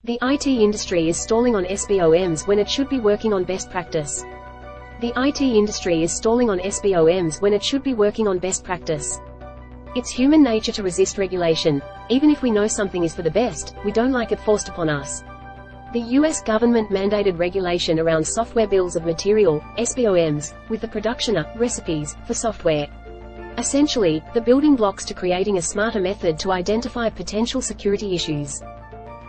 The IT industry is stalling on SBOMs when it should be working on best practice. The IT industry is stalling on SBOMs when it should be working on best practice. It's human nature to resist regulation. Even if we know something is for the best, we don't like it forced upon us. The US government mandated regulation around software bills of material, SBOMs, with the production of recipes for software. Essentially, the building blocks to creating a smarter method to identify potential security issues.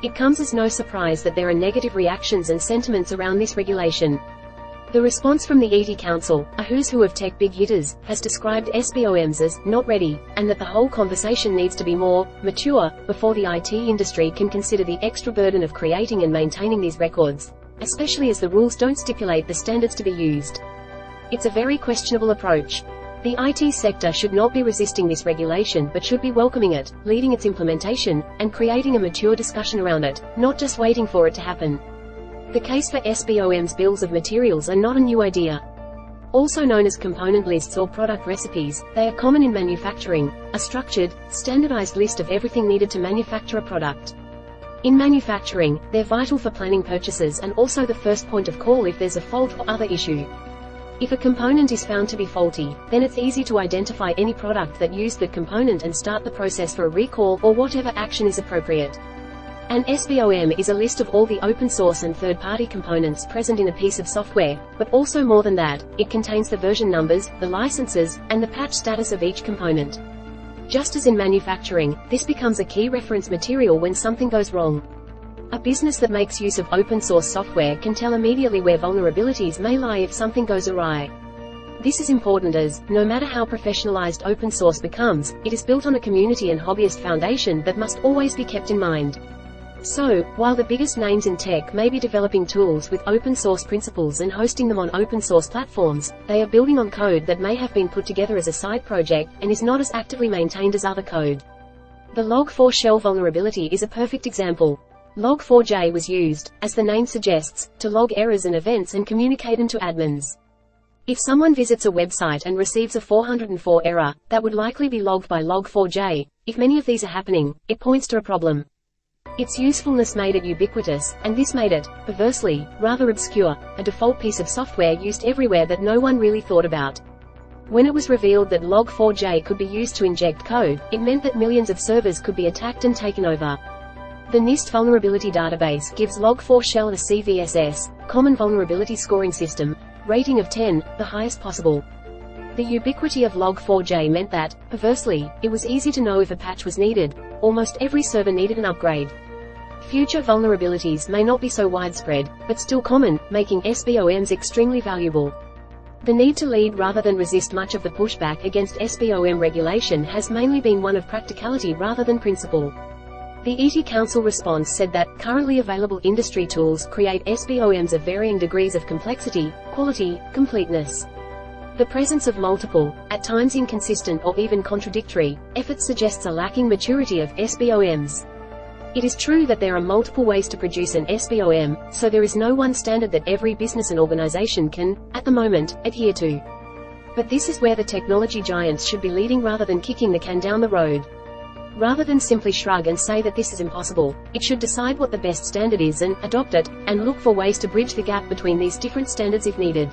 It comes as no surprise that there are negative reactions and sentiments around this regulation. The response from the ET Council, a who's who of tech big hitters, has described SBOMs as not ready, and that the whole conversation needs to be more mature before the IT industry can consider the extra burden of creating and maintaining these records, especially as the rules don't stipulate the standards to be used. It's a very questionable approach. The IT sector should not be resisting this regulation but should be welcoming it, leading its implementation, and creating a mature discussion around it, not just waiting for it to happen. The case for SBOMs bills of materials are not a new idea. Also known as component lists or product recipes, they are common in manufacturing, a structured, standardized list of everything needed to manufacture a product. In manufacturing, they're vital for planning purchases and also the first point of call if there's a fault or other issue. If a component is found to be faulty, then it's easy to identify any product that used that component and start the process for a recall or whatever action is appropriate. An SBOM is a list of all the open source and third-party components present in a piece of software, but also more than that, it contains the version numbers, the licenses, and the patch status of each component. Just as in manufacturing, this becomes a key reference material when something goes wrong. A business that makes use of open source software can tell immediately where vulnerabilities may lie if something goes awry. This is important as, no matter how professionalized open source becomes, it is built on a community and hobbyist foundation that must always be kept in mind. So, while the biggest names in tech may be developing tools with open source principles and hosting them on open source platforms, they are building on code that may have been put together as a side project, and is not as actively maintained as other code. The Log4j shell vulnerability is a perfect example. Log4j was used, as the name suggests, to log errors and events and communicate them to admins. If someone visits a website and receives a 404 error, that would likely be logged by Log4j. If many of these are happening, it points to a problem. Its usefulness made it ubiquitous, and this made it, perversely, rather obscure, a default piece of software used everywhere that no one really thought about. When it was revealed that Log4j could be used to inject code, it meant that millions of servers could be attacked and taken over. The NIST vulnerability database gives Log4 shell a CVSS, Common Vulnerability Scoring System, rating of 10, the highest possible. The ubiquity of Log4j meant that, perversely, it was easy to know if a patch was needed. Almost every server needed an upgrade. Future vulnerabilities may not be so widespread, but still common, making SBOMs extremely valuable. The need to lead rather than resist much of the pushback against SBOM regulation has mainly been one of practicality rather than principle. The ET Council response said that, currently available industry tools create SBOMs of varying degrees of complexity, quality, completeness. The presence of multiple, at times inconsistent or even contradictory, efforts suggests a lacking maturity of SBOMs. It is true that there are multiple ways to produce an SBOM, so there is no one standard that every business and organization can, at the moment, adhere to. But this is where the technology giants should be leading rather than kicking the can down the road. Rather than simply shrug and say that this is impossible, it should decide what the best standard is and adopt it, and look for ways to bridge the gap between these different standards if needed.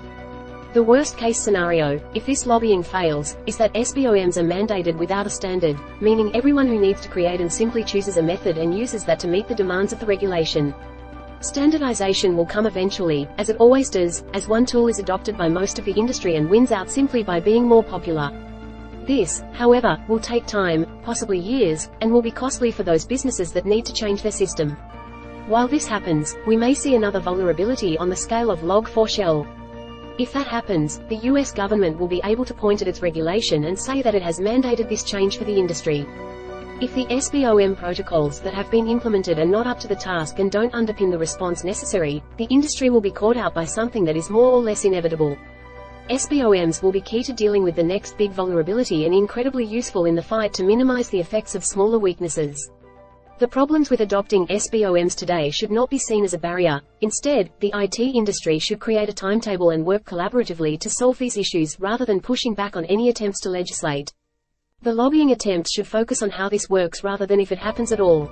The worst-case scenario, if this lobbying fails, is that SBOMs are mandated without a standard, meaning everyone who needs to create and simply chooses a method and uses that to meet the demands of the regulation. Standardization will come eventually, as it always does, as one tool is adopted by most of the industry and wins out simply by being more popular. This, however, will take time, possibly years, and will be costly for those businesses that need to change their system. While this happens, we may see another vulnerability on the scale of Log4 shell. If that happens, the US government will be able to point at its regulation and say that it has mandated this change for the industry. If the SBOM protocols that have been implemented are not up to the task and don't underpin the response necessary, the industry will be caught out by something that is more or less inevitable. SBOMs will be key to dealing with the next big vulnerability and incredibly useful in the fight to minimize the effects of smaller weaknesses. The problems with adopting SBOMs today should not be seen as a barrier. Instead, the IT industry should create a timetable and work collaboratively to solve these issues rather than pushing back on any attempts to legislate. The lobbying attempts should focus on how this works rather than if it happens at all.